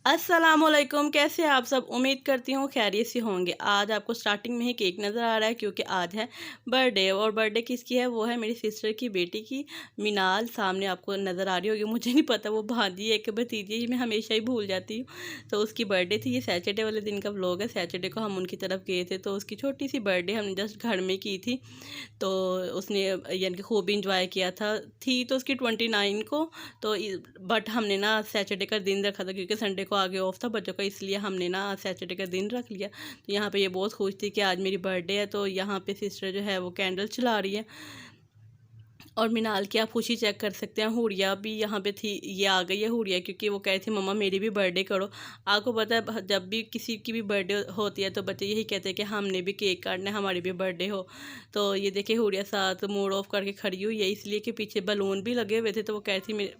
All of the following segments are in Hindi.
अस्सलामुअलैकुम, कैसे हैं आप सब। उम्मीद करती हूँ खैरियत से होंगे। आज आपको स्टार्टिंग में ही केक नज़र आ रहा है क्योंकि आज है बर्थडे। और बर्थडे किसकी है? वो है मेरी सिस्टर की बेटी की, मिनाल। सामने आपको नज़र आ रही होगी, मुझे नहीं पता वो भांजी है कि भतीजी, मैं हमेशा ही भूल जाती हूँ। तो उसकी बर्थडे थी। ये सैटरडे वाले दिन का व्लॉग है। सैटरडे को हम उनकी तरफ गए थे, तो उसकी छोटी सी बर्थडे हमने जस्ट घर में की थी। तो उसने यानी कि खूब इंजॉय किया था। थी तो उसकी 29 को। तो बट हमने ना सैटरडे का दिन रखा था क्योंकि संडे को आगे ऑफ था बच्चों का, इसलिए हमने ना सैटरडे का दिन रख लिया। तो यहाँ पे ये बहुत खुश थी कि आज मेरी बर्थडे है। तो यहाँ पे सिस्टर जो है वो कैंडल चला रही है। और मिनाल की आप खुशी चेक कर सकते हैं। हुड़िया भी यहाँ पे थी, ये आ गई है हुड़िया, क्योंकि वो कह रही थी मम्मा मेरी भी बर्थडे करो। आपको पता है जब भी किसी की भी बर्थडे होती है तो बच्चे यही कहते हैं कि हमने भी केक काटना है, हमारी भी बर्थडे हो। तो ये देखिए हुड़िया साथ मूड ऑफ करके खड़ी हुई है, इसलिए कि पीछे बलून भी लगे हुए थे। तो वो कह रही थी मेरे,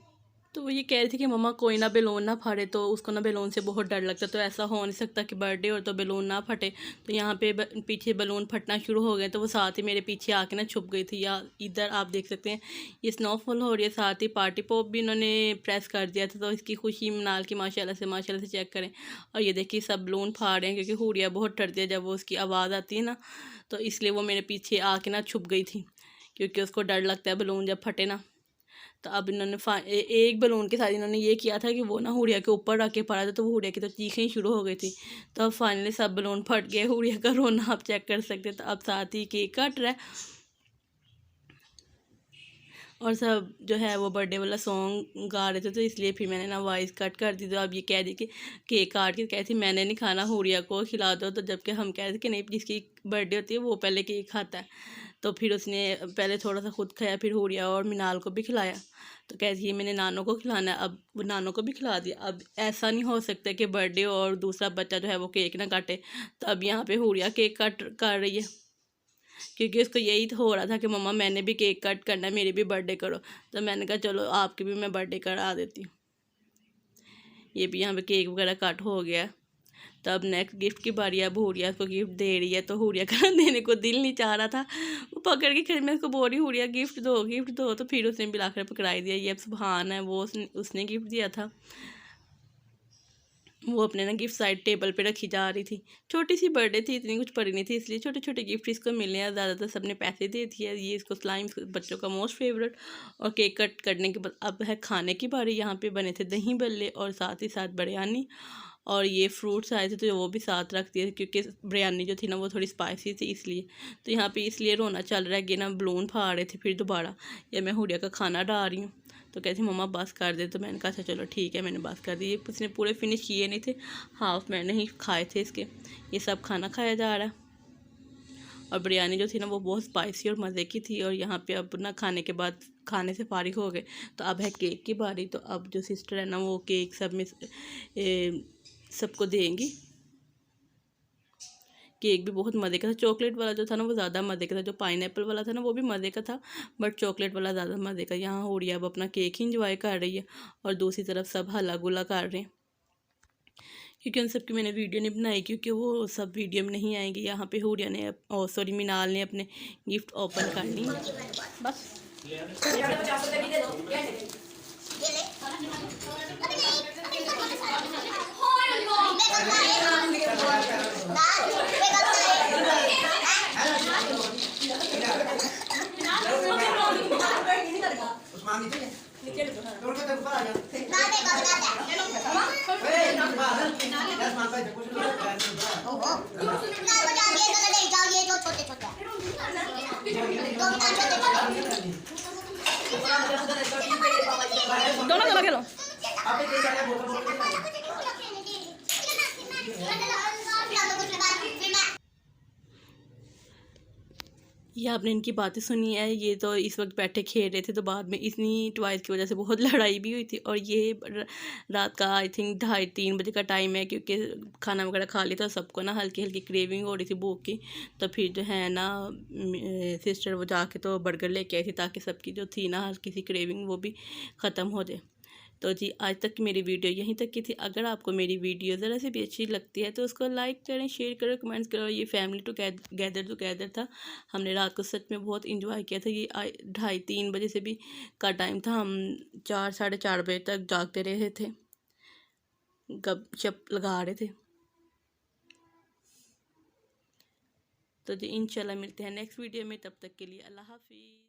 तो वो ये कह रही थी कि मम्मा कोई ना बेलून ना फाड़े, तो उसको ना बेलून से बहुत डर लगता है। तो ऐसा हो नहीं सकता कि बर्थडे हो तो बेलून ना फटे। तो यहाँ पे पीछे बेलून फटना शुरू हो गए, तो वो साथ ही मेरे पीछे आके ना छुप गई थी। या इधर आप देख सकते हैं ये स्नोफॉल हो रही है, साथ ही पार्टी पॉप भी इन्होंने प्रेस कर दिया था। तो इसकी खुशी मनाल की माशाल्लाह से चेक करें। और ये देखिए सब बेलून फाड़ रहे हैं क्योंकि हुड़िया बहुत डरती है जब वो उसकी आवाज़ आती है ना। तो इसलिए वो मेरे पीछे आके ना छुप गई थी, क्योंकि उसको डर लगता है बेलून जब फटे ना। तो अब इन्होंने एक बलून के साथ इन्होंने ये किया था कि वो ना हुड़िया के ऊपर रख के पड़ा था, तो वो हुड़िया की तो चीखें ही शुरू हो गई थी। तो अब फाइनली सब बलून फट गए। हुड़िया का रोना आप चेक कर सकते हैं। तो अब साथ ही केक कट रहा है और सब जो है वो बर्थडे वाला सॉन्ग गा रहे थे। तो इसलिए फिर मैंने ना वॉइस कट कर दी। तो अब ये कह दी कि केक काट के कहती मैंने नहीं खाना, हुड़िया को खिला दो। तो जबकि हम कह रहे थे कि नहीं, जिसकी बर्थडे होती है वो पहले केक खाता है। तो फिर उसने पहले थोड़ा सा खुद खाया, फिर हुड़िया और मिनाल को भी खिलाया। तो कहती है मैंने नानों को खिलाना है, अब वो नानों को भी खिला दिया। अब ऐसा नहीं हो सकता कि बर्थडे और दूसरा बच्चा जो है वो केक ना काटे। तो अब यहाँ पे हुड़िया केक कट कर रही है क्योंकि उसको यही तो हो रहा था कि मम्मा मैंने भी केक कट करना है, मेरी भी बर्थडे करो। तो मैंने कहा चलो आपकी भी मैं बर्थडे करा देती हूँ। ये भी यहाँ पे केक वगैरह कट हो गया। तब नेक्स्ट गिफ्ट की बारी, अब हुड़िया को गिफ्ट दे रही है। तो हुड़िया का देने को दिल नहीं चाह रहा था, वो पकड़ के खड़े, मैं उसको बोल रही हुड़िया गिफ्ट दो गिफ्ट दो। तो फिर उसने बिलाकर पकड़ाई दिया। ये अब सुभान है, वो उसने गिफ्ट दिया था। वो अपने ना गिफ्ट साइड टेबल पे रखी जा रही थी। छोटी सी बर्थडे थी, इतनी कुछ पड़ी नहीं थी, इसलिए छोटे छोटे गिफ्ट इसको मिलने हैं। ज़्यादातर सबने पैसे दे दिए। ये इसको स्लाइम बच्चों का मोस्ट फेवरेट। और केक कट करने के बाद अब है खाने की बारी। यहाँ पे बने थे दही बल्ले और साथ ही साथ बिरयानी। और ये फ्रूट्स आए थे तो वो भी साथ रख दिए क्योंकि बिरयानी जो थी ना वो थोड़ी स्पाइसी थी इसलिए। तो यहाँ पे इसलिए रोना चल रहा है कि ना बलून फाड़ रहे थे फिर दोबारा। या मैं हुड़िया का खाना डाल रही हूँ। तो कहती मम्मा बस कर दे। तो मैंने कहा अच्छा चलो ठीक है, मैंने बस कर दी। ये उसने पूरे फिनिश किए नहीं थे, हाफ मैंने ही खाए थे इसके। ये सब खाना खाया जा रहा है। और बिरयानी जो थी ना वो बहुत स्पाइसी और मज़े की थी। और यहाँ पे अब ना खाने के बाद खाने से फारिग हो गए। तो अब है केक की बारी। तो अब जो सिस्टर है ना वो केक सब में सबको देंगी। केक भी बहुत मज़े का था। चॉकलेट वाला जो था ना वो ज़्यादा मज़े का था, जो पाइनएप्पल वाला था ना वो भी मज़े का था, बट चॉकलेट वाला ज़्यादा मज़े का। यहाँ होड़ी अब अपना केक ही इंजॉय कर रही है और दूसरी तरफ सब हल्ला गुल्ला कर रहे हैं। क्योंकि उन सब की मैंने वीडियो नहीं बनाई क्योंकि वो सब वीडियो में नहीं आएंगी। यहाँ पे हुड़िया ने सॉरी मिनाल ने अपने गिफ्ट ओपन कर ली बस। दोनों दोनों खेलो। ये आपने इनकी बातें सुनी है। ये तो इस वक्त बैठे खेल रहे थे, तो बाद में इतनी टॉयज़ की वजह से बहुत लड़ाई भी हुई थी। और ये रात का आई थिंक 2:30-3 बजे का टाइम है क्योंकि खाना वगैरह खा लिया था सबको ना हल्की हल्की क्रेविंग हो रही थी भूख की। तो फिर जो है ना सिस्टर वो जाके तो बर्गर लेके आई थी ताकि सबकी जो थी ना हल्की सी क्रेविंग वो भी ख़त्म हो जाए। तो जी आज तक की मेरी वीडियो यहीं तक की थी। अगर आपको मेरी वीडियो ज़रा सी भी अच्छी लगती है तो उसको लाइक करें, शेयर करें, कमेंट्स करें। ये फैमिली टुगेदर था। हमने रात को सच में बहुत इंजॉय किया था। ये 2:30-3 बजे से भी का टाइम था। हम 4 साढ़े 4 बजे तक जागते रहे थे। गपशप लगा रहे थे। तो जी इंशाल्लाह मिलते हैं नेक्स्ट वीडियो में, तब तक के लिए अल्लाह हाफिज़।